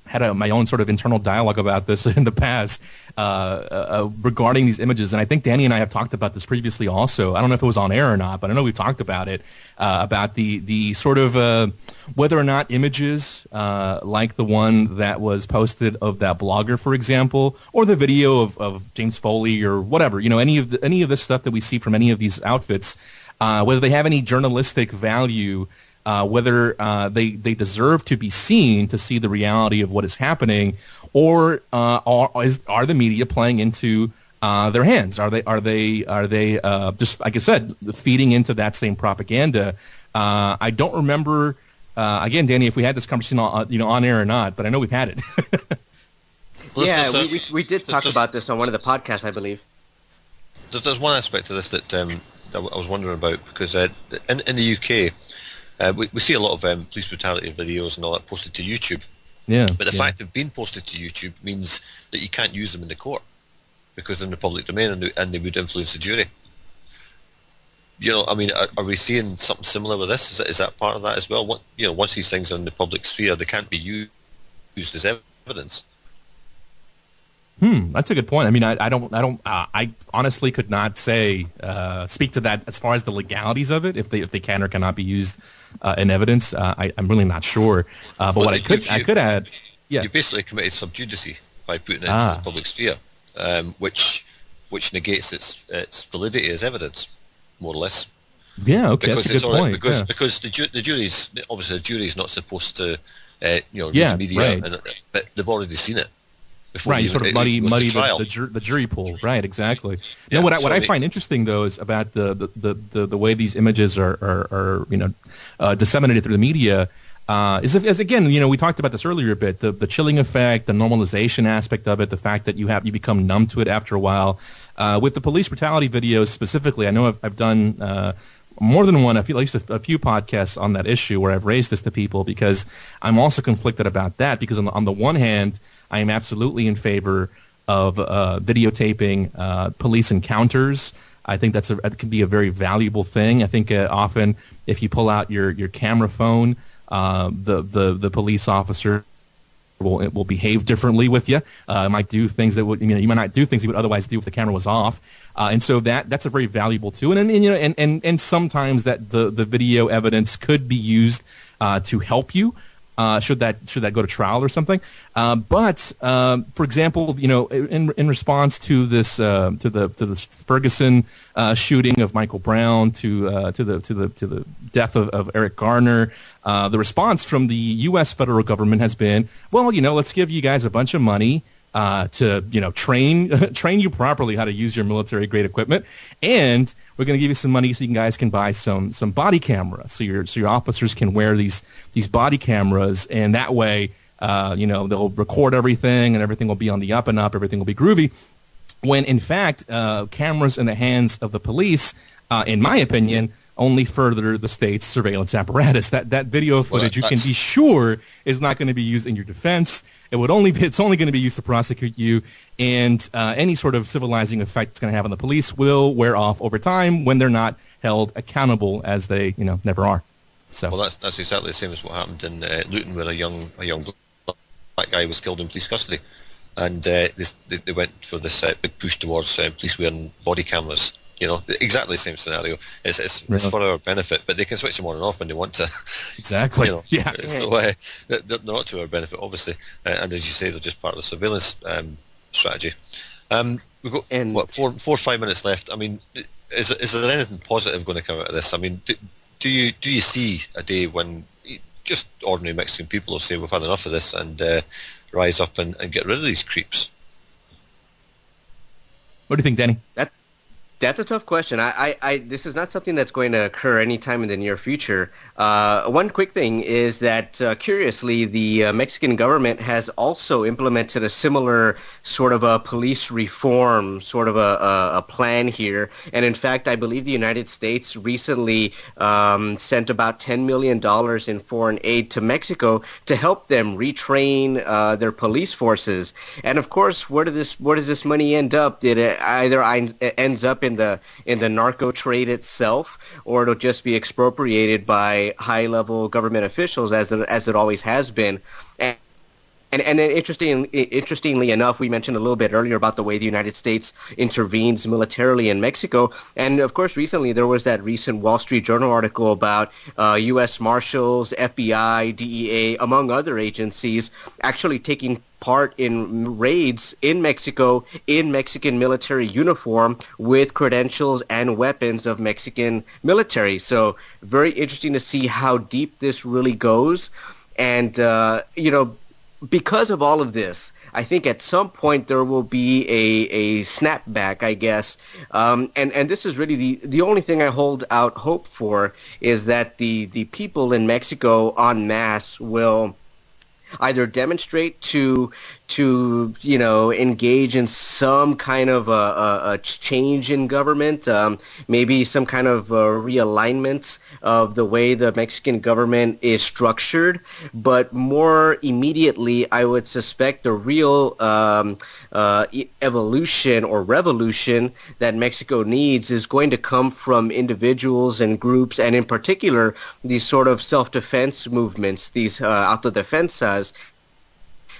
had my own sort of internal dialogue about this in the past regarding these images, and I think Danny and I have talked about this previously also. I don't know if it was on air or not, but I know we've talked about it, about the sort of whether or not images like the one that was posted of that blogger, for example, or the video of James Foley or whatever, any of this stuff that we see from any of these outfits, whether they have any journalistic value, whether they deserve to be seen to see the reality of what is happening, or are the media playing into their hands? Are they just, like I said, feeding into that same propaganda? I don't remember again, Danny, if we had this conversation on air or not, but I know we've had it. Yeah, we did talk about this on one of the podcasts, I believe. There's one aspect of this that I was wondering about, because in the UK, we see a lot of police brutality videos and all that posted to YouTube. Yeah. But the fact of being posted to YouTube means that you can't use them in the court because they're in the public domain and they would influence the jury. Are we seeing something similar with this? Is that part of that as well? Once these things are in the public sphere, they can't be used as evidence. That's a good point. I honestly could not speak to that as far as the legalities of it, if they can or cannot be used in evidence. I'm really not sure. But what I could add, yeah, you basically committed sub judice by putting it into the public sphere, which negates its validity as evidence, more or less. Yeah, okay, that's a good point. Because the jury's obviously the jury's not supposed to read the media, right. But they've already seen it. Right, you sort of muddy the jury pool. Right, exactly. Yeah, what I find interesting though is about the way these images are disseminated through the media. Is again, we talked about this earlier a bit. The chilling effect, the normalization aspect of it, the fact that you become numb to it after a while. With the police brutality videos specifically, I know I've done more than one, at least a few podcasts on that issue where I've raised this to people, because I'm also conflicted about that. Because on the one hand, I am absolutely in favor of videotaping police encounters. I think that can be a very valuable thing. I think often if you pull out your camera phone, the police officer will behave differently with you. Might do things that would, you might not do things you would otherwise do if the camera was off. And so that's a very valuable tool. And sometimes that the video evidence could be used to help you. Should that go to trial or something? But for example, in response to this to the Ferguson shooting of Michael Brown, to the death of Eric Garner, the response from the U.S. federal government has been, well, let's give you guys a bunch of money to train you properly how to use your military grade equipment, and we're going to give you some money so you guys can buy some body cameras, so your officers can wear these body cameras, and that way they'll record everything and everything will be on the up and up, everything will be groovy. When in fact cameras in the hands of the police, in my opinion, only further the state's surveillance apparatus. That video footage, you can be sure, is not going to be used in your defense. It's only going to be used to prosecute you, and any sort of civilizing effect it's going to have on the police will wear off over time when they're not held accountable, as they never are. So well, that's exactly the same as what happened in Luton, where a young black guy was killed in police custody, and they went for this big push towards police wearing body cameras. Exactly the same scenario. It's for our benefit, but they can switch them on and off when they want to. Exactly. Yeah. So they're not to our benefit, obviously, and as you say, they're just part of the surveillance strategy. We've got 4 or 5 minutes left. I mean, is there anything positive going to come out of this? I mean, do you see a day when just ordinary Mexican people will say we've had enough of this and rise up and get rid of these creeps? What do you think, Danny? That's a tough question. This is not something that's going to occur anytime in the near future. One quick thing is that, curiously, the Mexican government has also implemented a similar sort of a police reform, sort of a plan here. And in fact, I believe the United States recently sent about $10 million in foreign aid to Mexico to help them retrain their police forces. And of course, where does this money end up? It either ends up in the narco trade itself, or it'll just be expropriated by high-level government officials, as it always has been. And then interestingly enough, we mentioned a little bit earlier about the way the United States intervenes militarily in Mexico. And of course, recently there was that recent Wall Street Journal article about U.S. Marshals, FBI, DEA, among other agencies, actually taking part in raids in Mexico in Mexican military uniform with credentials and weapons of Mexican military. So very interesting to see how deep this really goes. And, because of all of this, I think at some point there will be a snapback, I guess. And this is really the only thing I hold out hope for, is that the people in Mexico en masse will either demonstrate to engage in some kind of a change in government, maybe some kind of realignment of the way the Mexican government is structured. But more immediately, I would suspect the real evolution or revolution that Mexico needs is going to come from individuals and groups, and in particular, these sort of self-defense movements, these autodefensas,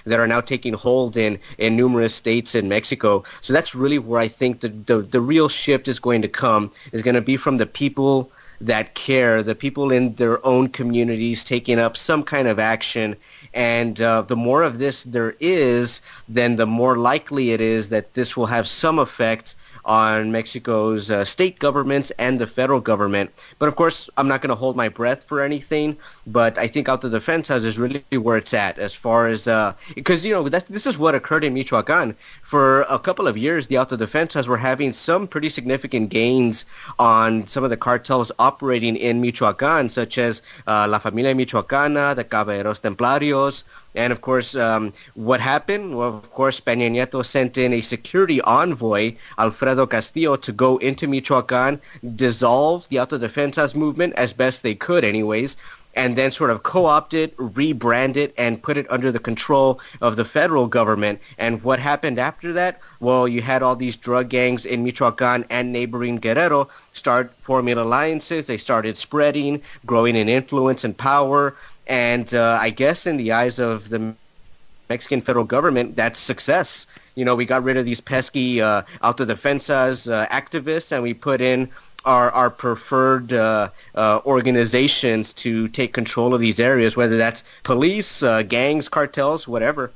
that are now taking hold in numerous states in Mexico. So that's really where I think the real shift is going to come, is going to be from the people that care, the people in their own communities taking up some kind of action. And the more of this there is, then the more likely it is that this will have some effect on Mexico's state governments and the federal government. But of course, I'm not going to hold my breath for anything, but I think autodefensas is really where it's at, as far as, because, this is what occurred in Michoacan. For a couple of years, the autodefensas were having some pretty significant gains on some of the cartels operating in Michoacan, such as La Familia Michoacana, the Caballeros Templarios. And of course, what happened? Well, of course, Peña Nieto sent in a security envoy, Alfredo Castillo, to go into Michoacan, dissolve the autodefensas movement as best they could anyways, and then sort of co-opt it, rebrand it, and put it under the control of the federal government. And what happened after that? Well, you had all these drug gangs in Michoacan and neighboring Guerrero start forming alliances. They started spreading, growing in influence and power. And I guess in the eyes of the Mexican federal government, that's success. We got rid of these pesky autodefensas activists, and we put in our preferred organizations to take control of these areas, whether that's police, gangs, cartels, whatever.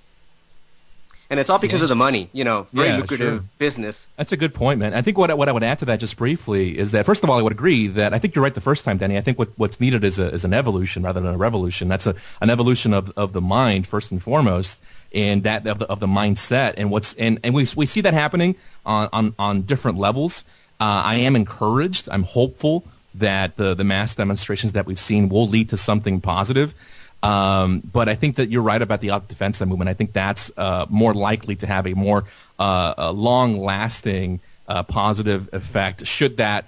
And it's all because of the money, very lucrative business. That's a good point, man. I think what I would add to that just briefly is that, first of all, I would agree that I think you're right the first time, Danny. I think what's needed is an evolution rather than a revolution. That's an evolution of the mind, first and foremost, and that of the mindset. And we see that happening on different levels. I am encouraged. I'm hopeful that the mass demonstrations that we've seen will lead to something positive. But I think that you're right about the autodefensa movement. I think that's more likely to have a more long-lasting positive effect should that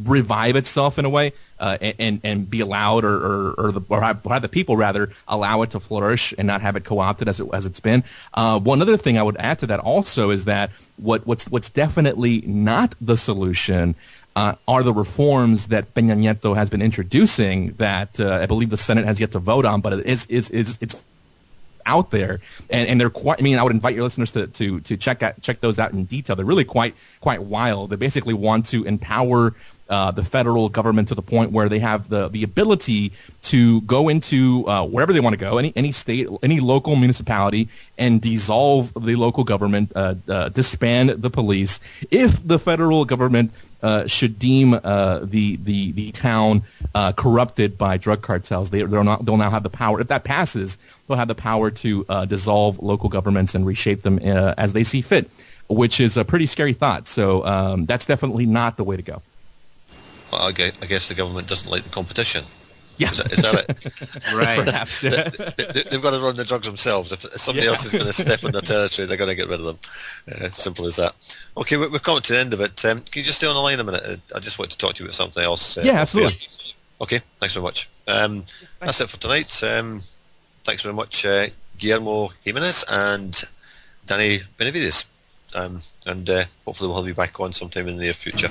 revive itself in a way and be allowed or have the people rather allow it to flourish and not have it co-opted as it's been. One other thing I would add to that also is that what's definitely not the solution are the reforms that Peña Nieto has been introducing that I believe the Senate has yet to vote on, but it's out there, and they're quite. I mean, I would invite your listeners to check those out in detail. They're really quite wild. They basically want to empower the federal government to the point where they have the ability to go into wherever they want to go, any state, any local municipality, and dissolve the local government, disband the police if the federal government should deem the town corrupted by drug cartels. They'll now have the power. If that passes, they'll have the power to dissolve local governments and reshape them as they see fit, which is a pretty scary thought. So that's definitely not the way to go. Well, I guess the government doesn't like the competition. Yeah. Is that it? Right. Perhaps. Yeah. They've got to run the drugs themselves. If somebody else is going to step in their territory, they're going to get rid of them. Simple as that. Okay, we've come to the end of it. Can you just stay on the line a minute? I just want to talk to you about something else. Yeah, absolutely. Okay, thanks very much. That's it for tonight. Thanks very much, Guillermo Jimenez and Danny Benavides. And hopefully we'll have you back on sometime in the near future.